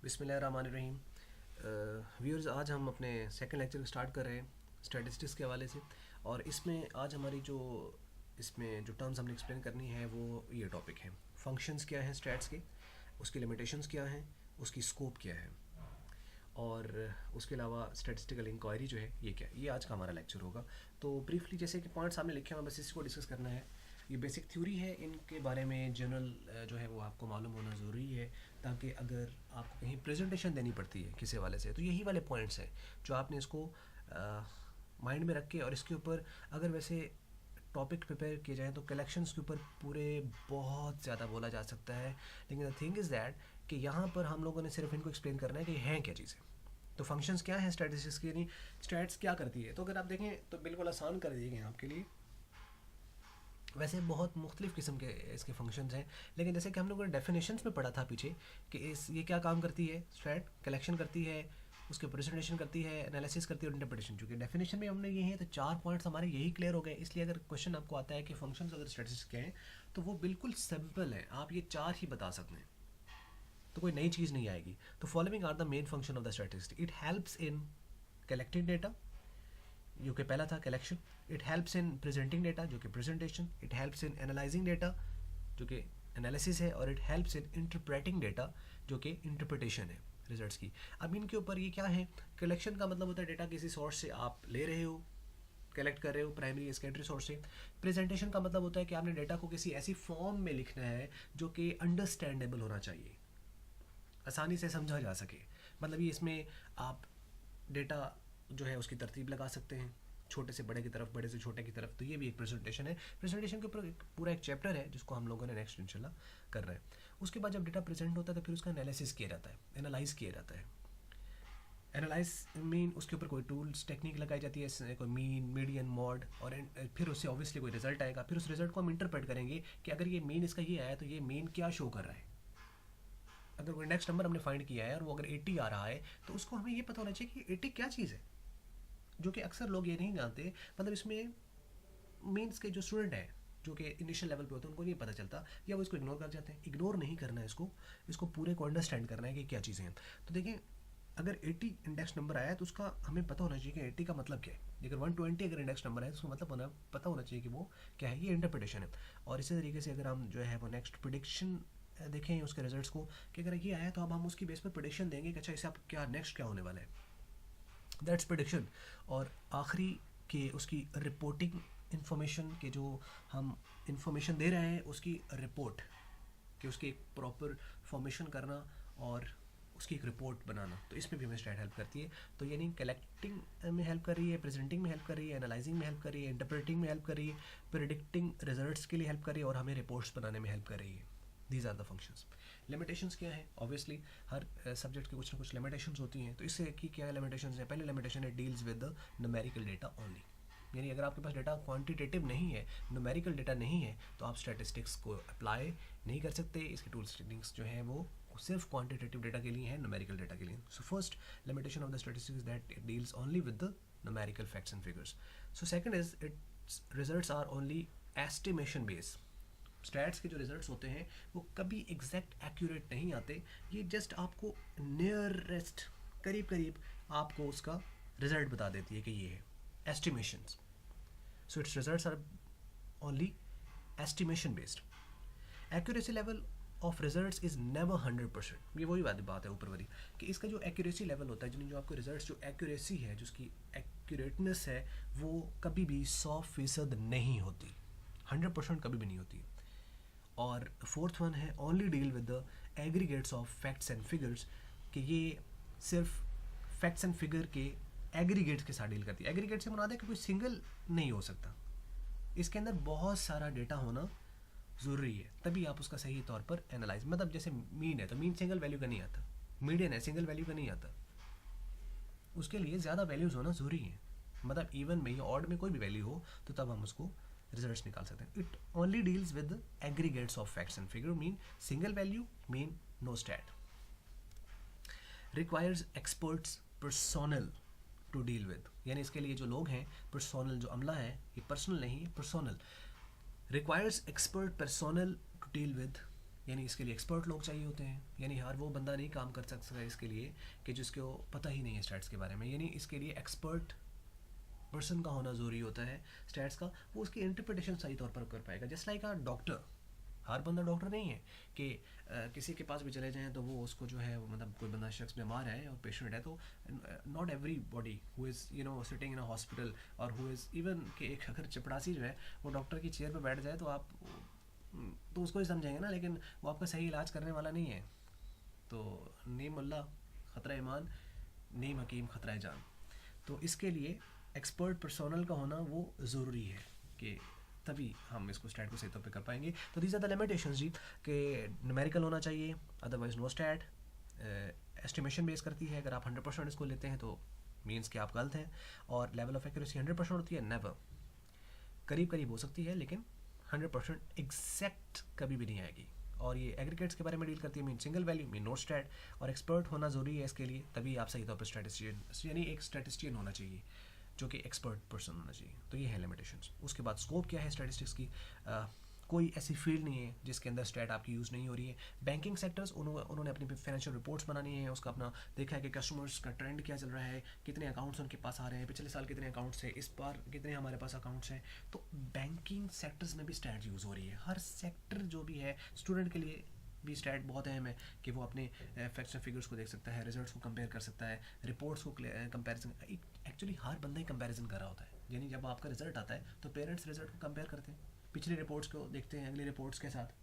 बिस्मिल्लाहिर्रहमानिर्रहीम। व्यूअर्स, आज हम अपने सेकंड लेक्चर स्टार्ट कर रहे हैं स्टैटिस्टिक्स के हवाले से। और इसमें आज हमारी जो टर्म्स हमने एक्सप्लेन करनी है वो ये टॉपिक है, फंक्शंस क्या हैं स्टैट्स के, उसकी लिमिटेशंस क्या हैं, उसकी स्कोप क्या है, और उसके अलावा स्टैटिस्टिकल इंक्वायरी जो है ये क्या है। ये आज का हमारा लेक्चर होगा। तो ब्रीफली जैसे कि पॉइंट सामने लिखे हैं, बस इसको डिस्कस करना है। ये बेसिक थ्योरी है, इनके बारे में जनरल जो है वो आपको मालूम होना ज़रूरी है, ताकि अगर आपको कहीं प्रेजेंटेशन देनी पड़ती है किसी वाले से तो यही वाले पॉइंट्स हैं जो आपने इसको माइंड में रख के, और इसके ऊपर अगर वैसे टॉपिक प्रिपेयर किए जाएँ तो कलेक्शंस के ऊपर पूरे बहुत ज़्यादा बोला जा सकता है। लेकिन द थिंग इज़ दैट कि यहाँ पर हम लोगों ने सिर्फ इनको एक्सप्लेन करना है कि हैं क्या चीज़ें। तो फंक्शंस क्या हैं स्टैटिस्टिक्स के, यानी स्टैट्स क्या करती है। तो अगर आप देखें तो बिल्कुल आसान कर दिए गए हैं आपके लिए। वैसे बहुत मुख्तलिफ़ किस्म के इसके फंक्शंस हैं, लेकिन जैसे कि हम लोगों ने डेफिनेशंस में पढ़ा था पीछे कि ये क्या काम करती है। स्टैट कलेक्शन करती है, उसके प्रेजेंटेशन करती है, एनालिसिस करती है और इंटरप्रिटेशन। चूँकि डेफिनेशन में हमने ये है तो 4 पॉइंट्स हमारे यही क्लियर हो गए। इसलिए अगर क्वेश्चन आपको आता है कि फंक्शंस अगर स्टैटिस्टिक्स के हैं तो वो बिल्कुल सिंपल है, आप ये 4 ही बता सकते हैं, तो कोई नई चीज़ नहीं आएगी। तो following are the main function of the statistics. It helps in collecting data, जो कि पहला था collection. It helps in presenting data, जो कि presentation. It helps in analysing data, जो कि एनालिसिस है। और it helps in interpreting data, जो कि इंटरप्रिटेशन है रिजल्ट्स की। अब इनके ऊपर ये क्या है, कलेक्शन का मतलब होता है डेटा किसी सोर्स से आप ले रहे हो, कलेक्ट कर रहे हो, प्राइमरी या सेकेंडरी सोर्स से। प्रेजेंटेशन का मतलब होता है कि आपने डेटा को किसी ऐसी फॉर्म में लिखना है जो कि अंडरस्टैंडेबल होना चाहिए, आसानी से समझा जा सके। मतलब ये इसमें आप डेटा जो है उसकी तरतीब लगा सकते हैं, छोटे से बड़े की तरफ, बड़े से छोटे की तरफ। तो ये भी एक प्रेजेंटेशन है। प्रेजेंटेशन के ऊपर पूरा एक चैप्टर है जिसको हम लोगों ने नेक्स्ट इंशाल्लाह कर रहे हैं। उसके बाद जब डेटा प्रेजेंट होता है तो फिर उसका एनालिसिस किया जाता है, एनालाइज किया जाता है। एनालाइज मीन उसके ऊपर कोई टूल्स टेक्निक लगाई जाती है, कोई मीन, मीडियन, मॉड, और फिर उससे ऑब्वियसली कोई रिजल्ट आएगा। फिर उस रिजल्ट को हम इंटरप्रेट करेंगे कि अगर ये मीन इसका ये आया तो ये मीन क्या शो कर रहा है। अगर कोई नेक्स्ट नंबर हमने फाइंड किया है और वो अगर 80 आ रहा है तो उसको हमें ये पता होना चाहिए कि 80 क्या चीज़ है, जो कि अक्सर लोग ये नहीं जानते। मतलब इसमें मीन्स के जो स्टूडेंट हैं जो कि इनिशियल लेवल पे होते हैं उनको नहीं पता चलता, या वो इसको इग्नोर कर जाते हैं। इग्नोर नहीं करना है इसको पूरे को अंडरस्टैंड करना है कि क्या चीज़ें हैं। तो देखिए, अगर 80 इंडेक्स नंबर आया है तो उसका हमें पता होना चाहिए कि 80 का मतलब क्या है। अगर 120 अगर इंडेक्स नंबर है तो उसका मतलब पता होना चाहिए कि वो क्या है, ये इंटरप्रिटेशन है। और इसी तरीके से अगर हम जो है वो नेक्स्ट प्रिडिक्शन देखें उसके रिजल्ट्स को, कि अगर ये आया तो अब हम उसकी बेस पर प्रिडिक्शन देंगे कि अच्छा इसे आप क्या नेक्स्ट क्या होने वाला है, दैट्स प्रिडिक्शन। और आखिरी के उसकी रिपोर्टिंग इन्फॉर्मेशन के, जो हम इंफॉर्मेशन दे रहे हैं उसकी रिपोर्ट, कि उसकी एक प्रॉपर फॉर्मेशन करना और उसकी एक रिपोर्ट बनाना। तो इसमें भी हमें स्टैट हेल्प करती है। तो यानी कलेक्टिंग में हेल्प कर रही है, प्रेजेंटिंग में हेल्प कर रही है, एनालाइजिंग में हेल्प कर रही है, इंटरप्रेटिंग में हेल्प कर रही है, प्रिडिक्टिंग रिजल्ट्स के लिए हेल्प कर रही है, और हमें रिपोर्ट्स बनाने में हेल्प कर रही है। These are the functions. Limitations क्या है, ऑब्वियसली हर सब्जेक्ट की कुछ ना कुछ लिमिटेशंस होती हैं। तो इससे की क्या लिमिटेशंस है, पहले लिमिटेशन है deals with the numerical data only. यानी अगर आपके पास डेटा क्वांटिटेटिव नहीं है, न्यूमेरिकल डेटा नहीं है, तो आप स्टैटिस्टिक्स को अप्लाई नहीं कर सकते। इसके टूल्स टेक्निक्स जो हैं वो सिर्फ क्वांटिटेटिव डेटा के लिए हैं, न्यूमेरिकल डेटा के लिए। So first limitation of the statistics that it deals only with the numerical facts and figures. So second is its results are only estimation based. Stats के जो रिजल्ट्स होते हैं वो कभी एग्जैक्ट एक्यूरेट नहीं आते, ये जस्ट आपको नियरेस्ट, करीब करीब आपको उसका रिजल्ट बता देती है कि ये है estimations. So its results are only estimation based. Accuracy level of results is never 100%। ये वही बात है ऊपर वाली, कि इसका जो एक्यूरेसी लेवल होता है, जो आपको रिजल्ट्स, जो एक्यूरेसी है, जो उसकी एक्यूरेटनेस है, वो कभी भी 100% नहीं होती, 100% कभी भी नहीं होती। और फोर्थ वन है only deal with the aggregates of facts and figures, कि ये सिर्फ फैक्ट्स एंड फिगर के एग्रीगेट्स के साथ डील करती है। एग्रीगेट से मुराद है कि कोई सिंगल नहीं हो सकता, इसके अंदर बहुत सारा डेटा होना ज़रूरी है, तभी आप उसका सही तौर पर एनालाइज। मतलब जैसे मीन है तो मीन सिंगल वैल्यू का नहीं आता, मीडियन है सिंगल वैल्यू का नहीं आता, उसके लिए ज़्यादा वैल्यूज़ होना ज़रूरी है। मतलब इवन में या ऑड में कोई भी वैल्यू हो तो तब हम उसको रिजल्ट्स निकाल सकते हैं। It only deals with aggregates of facts and figure, mean single value, mean no stat. Requires experts personnel to deal with, यानी इसके लिए जो लोग हैं, पर्सोनल जो अमला है, ये पर्सनल नहीं personnel, requires expert personnel to deal with यानी इसके लिए एक्सपर्ट लोग चाहिए होते हैं, यानी हर वो बंदा नहीं काम कर सकता इसके लिए कि जिसको पता ही नहीं है स्टैट्स के बारे में, यानी इसके लिए एक्सपर्ट पर्सन का होना ज़रूरी होता है स्टैट्स का, वो उसकी इंटरप्रिटेशन सही तौर पर कर पाएगा। जस्ट लाइक अ डॉक्टर, हर बंदा डॉक्टर नहीं है कि किसी के पास भी चले जाएं तो वो उसको जो है मतलब कोई बंदा शख्स बीमार है और पेशेंट है तो not every body who is sitting in a hospital और हु इज़ इवन कि एक अगर चपड़ासी जो है वो डॉक्टर की चेयर पर बैठ जाए तो आप तो उसको ही समझेंगे ना, लेकिन वो आपका सही इलाज करने वाला नहीं है। तो नीम मुल्ला ख़तरा ईमान, नीम हकीम ख़तरा जान। तो इसके लिए एक्सपर्ट पर्सोनल का होना वो ज़रूरी है कि तभी हम इसको स्टैट को सही तौर पे कर पाएंगे। तो दीज आर द लिमिटेशंस जी, कि न्यूमेरिकल होना चाहिए, otherwise no stat. Estimation base करती है, अगर आप 100% इसको लेते हैं तो मीन्स कि आप गलत हैं। और लेवल ऑफ एक्यूरेसी 100% होती है, नेवर, करीब करीब हो सकती है लेकिन 100% एग्जैक्ट कभी भी नहीं आएगी। और ये एग्रीगेट्स के बारे में डील करती है, mean single value, mean not stat. और एक्सपर्ट होना ज़रूरी है इसके लिए, तभी आप सही तौर पर स्टैटिस्टिशियन, यानी एक स्टैटिस्टिशियन होना चाहिए जो कि एक्सपर्ट पर्सन होना चाहिए। तो ये है लिमिटेशंस। उसके बाद स्कोप क्या है स्टैटिस्टिक्स की, कोई ऐसी फील्ड नहीं है जिसके अंदर स्टैट आपकी यूज़ नहीं हो रही है। बैंकिंग सेक्टर्स, उन्होंने अपनी फाइनेंशियल रिपोर्ट्स बनानी है, उसका अपना देखा है कि कस्टमर्स का ट्रेंड क्या चल रहा है, कितने अकाउंट्स उनके पास आ रहे हैं, पिछले साल कितने अकाउंट्स है, इस बार कितने हमारे पास अकाउंट्स हैं। तो बैंकिंग सेक्टर्स में भी स्टैट यूज़ हो रही है। हर सेक्टर जो भी है, स्टूडेंट के लिए भी स्टैट बहुत अहम है कि वो अपने फैक्ट्स एंड फिगर्स को देख सकता है, रिजल्ट्स को कंपेयर कर सकता है, रिपोर्ट्स को कंपैरिजन। एक्चुअली हर बंदा ही कंपैरिजन कर रहा होता है, यानी जब आपका रिजल्ट आता है तो पेरेंट्स रिजल्ट को कंपेयर करते हैं, पिछली रिपोर्ट्स को देखते हैं अगली रिपोर्ट्स के साथ।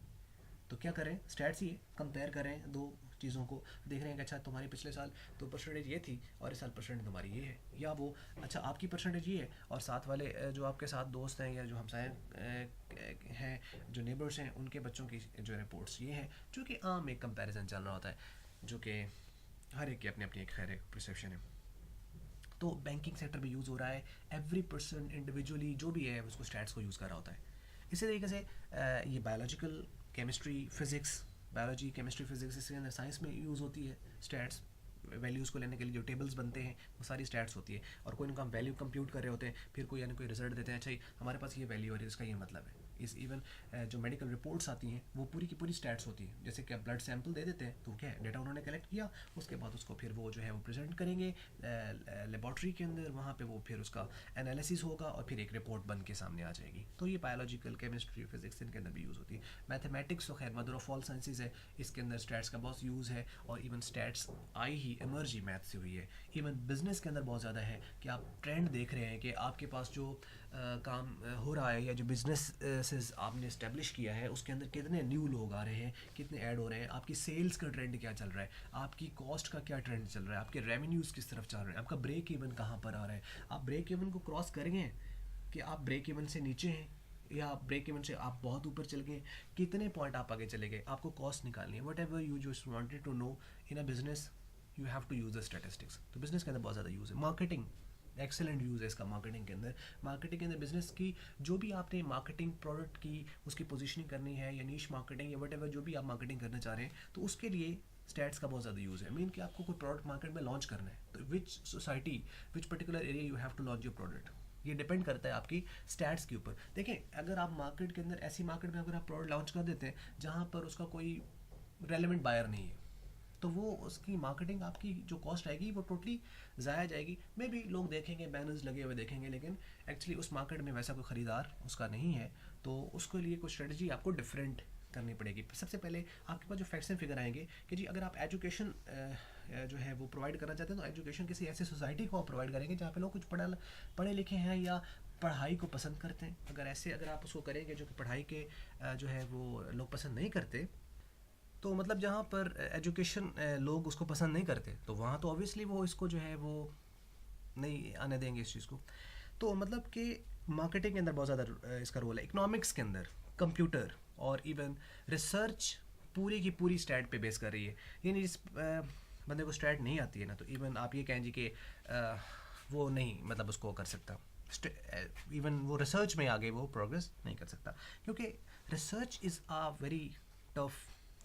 तो क्या करें, स्टैट्स ही कंपेयर करें दो चीज़ों को, देख रहे हैं कि अच्छा तुम्हारी पिछले साल तो परसेंटेज ये थी और इस साल परसेंटेज तुम्हारी ये है, या वो अच्छा आपकी परसेंटेज ये है और साथ वाले जो आपके साथ दोस्त हैं या जो हमसाए हैं, जो नेबर्स हैं, उनके बच्चों की जो रिपोर्ट्स ये हैं, जो कि आम एक कंपैरिजन चल रहा होता है, जो कि हर एक की अपनी अपनी एक खैर एक परसेप्शन है। तो बैंकिंग सेक्टर में यूज़ हो रहा है, एवरी पर्सन इंडिविजुअली जो भी है उसको स्टैट्स को यूज़ कर रहा होता है। इसी तरीके से ये biological, chemistry, physics, biology, chemistry, physics, इसके अंदर साइंस में यूज़ होती है स्टैट्स। वैल्यूज़ को लेने के लिए जो टेबल्स बनते हैं वो सारी स्टैट्स होती है। और कोई उनका वैल्यू कंप्यूट कर रहे होते हैं, फिर कोई यानी कोई रिजल्ट देते हैं, अच्छा हमारे पास ये वैल्यू है, इसका ये मतलब है। इस इवन जो मेडिकल रिपोर्ट्स आती हैं वो पूरी की पूरी स्टैट्स होती हैं। जैसे कि आप ब्लड सैंपल दे देते हैं तो क्या है, डेटा उन्होंने कलेक्ट किया, उसके बाद उसको फिर वो जो है वो प्रेजेंट करेंगे लेबॉर्ट्री के अंदर, वहाँ पे वो फिर उसका एनालिसिस होगा और फिर एक रिपोर्ट बन के सामने आ जाएगी। तो ये बायोलॉजिकल, केमिस्ट्री, फिजिक्स इनके अंदर भी यूज़ होती है। मैथमेटिक्स तो खैर मदर ऑफ ऑल साइंसेज है, इसके अंदर स्टैट्स का बहुत यूज़ है। और इवन स्टैट्स आई ही इमर्ज ही मैथ से हुई है। इवन बिजनेस के अंदर बहुत ज़्यादा है कि आप ट्रेंड देख रहे हैं कि आपके पास जो काम हो रहा है या जो बिजनेस आपने इस्टेब्लिश किया है उसके अंदर कितने न्यू लोग आ रहे हैं, कितने ऐड हो रहे हैं, आपकी सेल्स का ट्रेंड क्या चल रहा है, आपकी कॉस्ट का क्या ट्रेंड चल रहा है, आपके रेवेन्यूज़ किस तरफ चल रहे हैं, आपका ब्रेक इवन कहाँ पर आ रहा है। आप ब्रेक इवन को क्रॉस करेंगे कि आप ब्रेक इवन से नीचे हैं या आप ब्रेक इवन से आप बहुत ऊपर चल गए, कितने पॉइंट आप आगे चले गए, आपको कॉस्ट निकालनी है। Whatever you just wanted to know in a business, you have to use the statistics. तो बिजनेस के अंदर बहुत ज़्यादा यूज़ है। मार्केटिंग, एक्सेलेंट यूज़ है इसका मार्केटिंग के अंदर। मार्केटिंग के अंदर बिजनेस की जो भी आपने मार्केटिंग प्रोडक्ट की उसकी पोजीशनिंग करनी है या नीश मार्केटिंग या वट एवर जो भी आप मार्केटिंग करना चाह रहे हैं, तो उसके लिए स्टैट्स का बहुत ज़्यादा यूज़ है। मीन कि आपको कोई प्रोडक्ट मार्केट में लॉन्च करना है तो which society, which particular area you have to launch your product, ये डिपेंड करता है आपकी स्टैट्स के ऊपर। देखें, अगर आप मार्केट के अंदर ऐसी मार्केट में अगर आप प्रोडक्ट लॉन्च कर देते हैं जहाँ पर उसका कोई रेलेवेंट बायर नहीं है, तो वो उसकी मार्केटिंग आपकी जो कॉस्ट आएगी वो टोटली ज़ाया जाएगी। मे भी लोग देखेंगे, बैनर्स लगे हुए देखेंगे, लेकिन एक्चुअली उस मार्केट में वैसा कोई ख़रीदार उसका नहीं है। तो उसके लिए कोई स्ट्रेटजी आपको डिफरेंट करनी पड़ेगी। सबसे पहले आपके पास जो फैक्ट्स एंड फिगर आएंगे कि जी अगर आप एजुकेशन जो है वो प्रोवाइड करना चाहते हैं तो एजुकेशन किसी ऐसी सोसाइटी को आप प्रोवाइड करेंगे जहाँ पे लोग कुछ पढ़े लिखे हैं या पढ़ाई को पसंद करते हैं। अगर आप उसको करेंगे जो कि पढ़ाई के जो है वो लोग पसंद नहीं करते, तो मतलब जहाँ पर एजुकेशन लोग उसको पसंद नहीं करते, तो वहाँ तो ऑब्वियसली वो इसको जो है वो नहीं आने देंगे इस चीज़ को। तो मतलब कि मार्केटिंग के अंदर बहुत ज़्यादा इसका रोल है। इकोनॉमिक्स के अंदर कंप्यूटर और इवन रिसर्च पूरी की पूरी स्टैट पे बेस कर रही है। यानी जिस बंदे को स्टैट नहीं आती है ना, तो इवन आप ये कहें जी कि वो नहीं मतलब उसको कर सकता, इवन वो रिसर्च में आगे वो प्रोग्रेस नहीं कर सकता, क्योंकि research is a very tough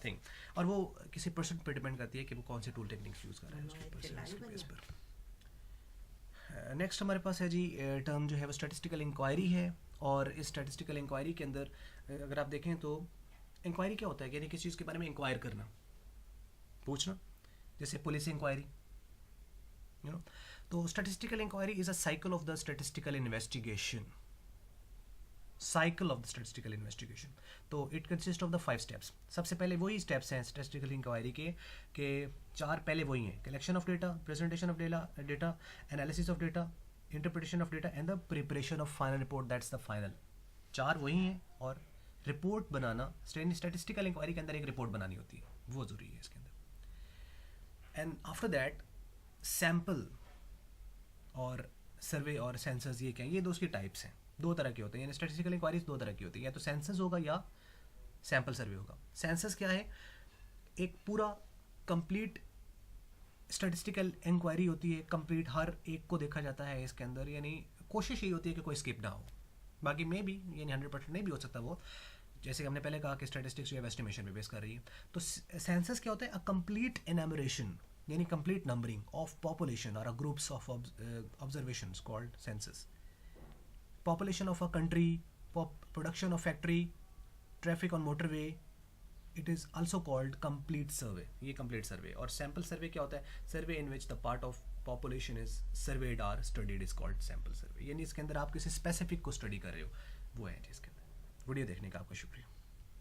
thing और वो किसी पर्सन पर डिपेंड करती है कि वो कौन से टूल टेक्निक्स यूज़ कर रहा है उसके बेस पर। नेक्स्ट हमारे पास है जी टर्म जो है वो स्टैटिस्टिकल इंक्वायरी है। और इस स्टैटिस्टिकल इंक्वायरी के अंदर अगर आप देखें तो इंक्वायरी क्या होता है, यानी किसी चीज़ के बारे में इंक्वायर करना, पूछना, जैसे पुलिस इंक्वायरी, यू नो। तो statistical inquiry is a cycle of the statistical investigation, cycle of the statistical investigation. तो it consist of the 5 steps. सबसे पहले वही स्टेप्स हैं स्टैटिस्टिकल इंक्वायरी के 4 पहले वही हैं, collection of data, presentation of data, analysis of data, interpretation of data and the preparation of final report, that's the final. 4 वही हैं, और रिपोर्ट बनाना, स्टैटिस्टिकल इंक्वायरी के अंदर एक रिपोर्ट बनानी होती है, वो ज़रूरी है इसके अंदर। एंड आफ्टर दैट सैम्पल और सर्वे और सेंसस, ये क्या है, ये दो उसकी टाइप्स हैं, 2 तरह के होते हैं, यानी स्टैटिस्टिकल इंक्वायरीज 2 तरह की होती है, या तो सेंसस होगा या सैम्पल सर्वे होगा। सेंसस क्या है, एक पूरा कंप्लीट स्टैटिस्टिकल इंक्वायरी होती है, कंप्लीट हर एक को देखा जाता है इसके अंदर, यानी कोशिश यही होती है कि कोई स्किप ना हो। बाकी मे भी, यानी 100% नहीं भी हो सकता वो, जैसे कि हमने पहले कहा कि स्टैटिस्टिक्स जो है एस्टिमेशन पे बेस कर रही है। तो सेंसस क्या होता है, अ कंप्लीट एनमरेशन, यानी कंप्लीट नंबरिंग ऑफ पॉपुलेशन और groups of observations called census. Population of a country, production of factory, traffic on motorway, it is also called complete survey, ये complete survey। और sample survey क्या होता है, survey in which the part of population is surveyed or studied is called sample survey, यानी इसके अंदर आप किसी specific को study कर रहे हो, वो है जिसके अंदर। वीडियो देखने का आपका शुक्रिया।